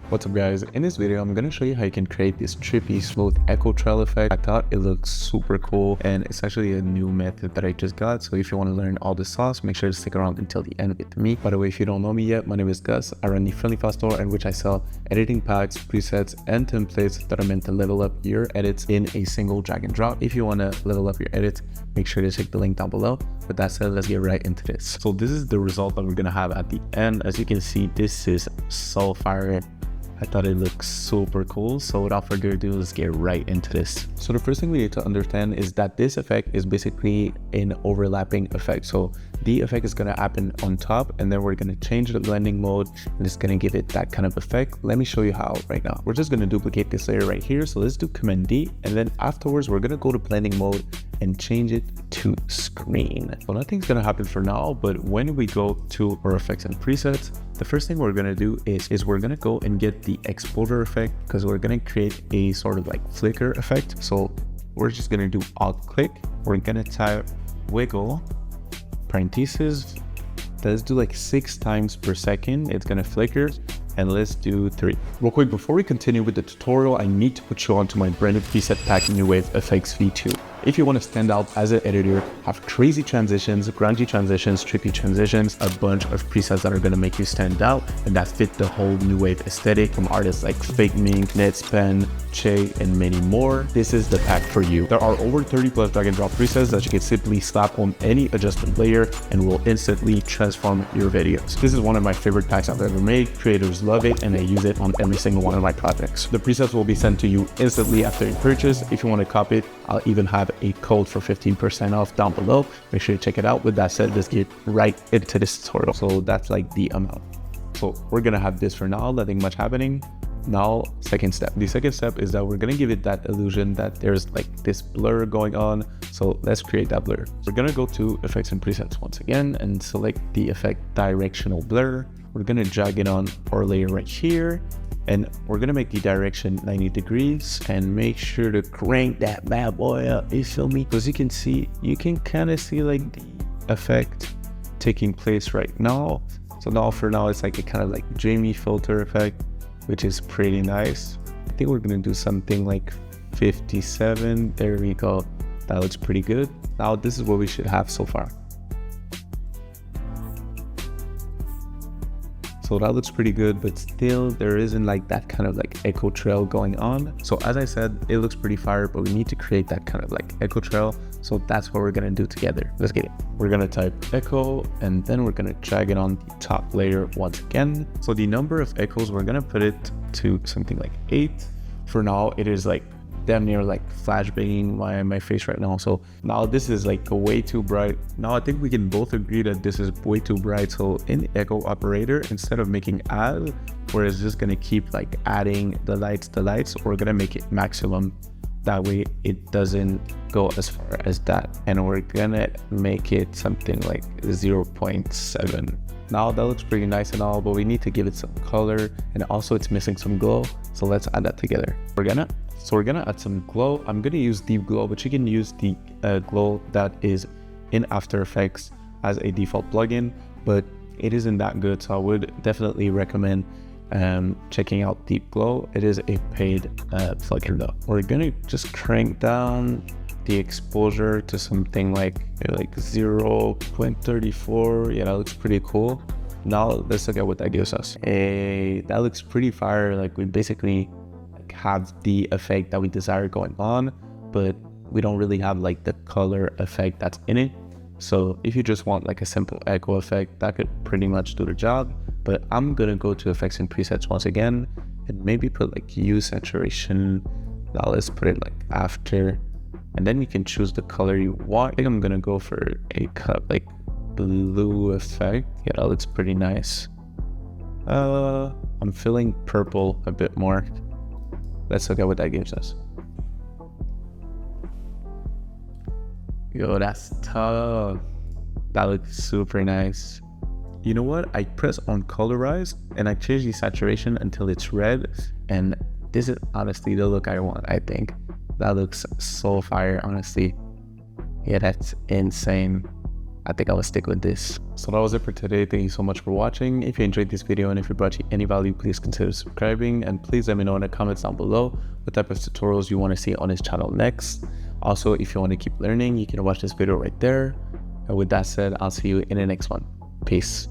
What's up guys, in this video I'm going to show you how you can create this trippy smooth echo trail effect. I thought it looks super cool and it's actually a new method that I just got, so if you want to learn all the sauce, make sure to stick around until the end with me. By the way, if you don't know me yet, my name is Gus. I run the Friendly File store in which I sell editing packs, presets, and templates that are meant to level up your edits in a single drag and drop. If you want to level up your edits, make sure to check the link down below. With that said, let's get right into this. So this is the result that we're going to have at the end. As you can see, this is so fire. I thought it looked super cool, so without further ado, let's get right into this. So the first thing we need to understand is that this effect is basically an overlapping effect. So the effect is going to happen on top, and then we're going to change the blending mode, and it's going to give it that kind of effect. Let me show you how right now. We're just going to duplicate this layer right here. So let's do Command D, and then afterwards, we're going to go to blending mode and change it to screen. So nothing's going to happen for now, but when we go to our effects and presets, the first thing we're going to do is we're going to go and get the exposure effect, because we're going to create a sort of like flicker effect. So we're just going to do Alt click. We're going to type wiggle parentheses. Let's do like 6 times per second. It's going to flicker. And let's do 3. Real quick, before we continue with the tutorial, I need to put you onto my branded preset pack New Wave FX V2. If you want to stand out as an editor, have crazy transitions, grungy transitions, trippy transitions, a bunch of presets that are going to make you stand out and that fit the whole New Wave aesthetic from artists like Fake Mink, Netspan, Che, and many more, this is the pack for you. There are over 30 plus drag and drop presets that you can simply slap on any adjustment layer and will instantly transform your videos. This is one of my favorite packs I've ever made. Creators love it and I use it on every single one of my projects. The presets will be sent to you instantly after you purchase. If you want to copy it, I'll even have a code for 15% off down below. Make sure you check it out. With that said, let's get right into this tutorial. So that's like the amount. So we're gonna have this for now, nothing much happening. Now, second step. The second step is that we're gonna give it that illusion that there's like this blur going on. So let's create that blur. We're gonna go to effects and presets once again and select the effect directional blur. We're gonna drag it on our layer right here. And we're gonna make the direction 90 degrees and make sure to crank that bad boy up, you feel me? Because you can see, you can kind of see like the effect taking place right now. So now for now, it's like a kind of like dreamy filter effect, which is pretty nice. I think we're gonna do something like 57, there we go. That looks pretty good. Now this is what we should have so far. So that looks pretty good, but still there isn't like that kind of like echo trail going on. So as I said, it looks pretty fire, but we need to create that kind of like echo trail. So that's what we're gonna do together. Let's get it. We're gonna type echo and then we're gonna drag it on the top layer once again. So the number of echoes, we're gonna put it to something like 8. For now, it is like damn near like flashbanging my face right now. So now this is like way too bright. Now I think we can both agree that this is way too bright. So in the echo operator, instead of making add, where it's just gonna keep like adding the lights, we're gonna make it maximum. That way it doesn't go as far as that. And we're gonna make it something like 0.7. Now that looks pretty nice and all, but we need to give it some color and also it's missing some glow. So let's add that together. We're gonna add some glow. I'm gonna use deep glow, but you can use the glow that is in After Effects as a default plugin, but it isn't that good. So I would definitely recommend checking out Deep Glow. It is a paid plugin though. We're gonna just crank down the exposure to something like 0.34. Yeah, that looks pretty cool. Now let's look at what that gives us. That looks pretty fire. Like we basically have the effect that we desire going on, but we don't really have like the color effect that's in it. So if you just want like a simple echo effect, that could pretty much do the job. But I'm gonna go to effects and presets once again and maybe put like hue saturation. Now let's put it like after, and then you can choose the color you want. I think I'm gonna go for a kind of like blue effect. Yeah, that looks pretty nice. I'm feeling purple a bit more. Let's look at what that gives us. Yo, that's tough. That looks super nice. You know what? I press on colorize and I change the saturation until it's red. And this is honestly the look I want, I think. That looks so fire, honestly. Yeah, that's insane. I think I will stick with this. So that was it for today. Thank you so much for watching. If you enjoyed this video and if it brought you any value, please consider subscribing, and please let me know in the comments down below what type of tutorials you want to see on this channel next. Also, if you want to keep learning, you can watch this video right there. And with that said, I'll see you in the next one. Peace.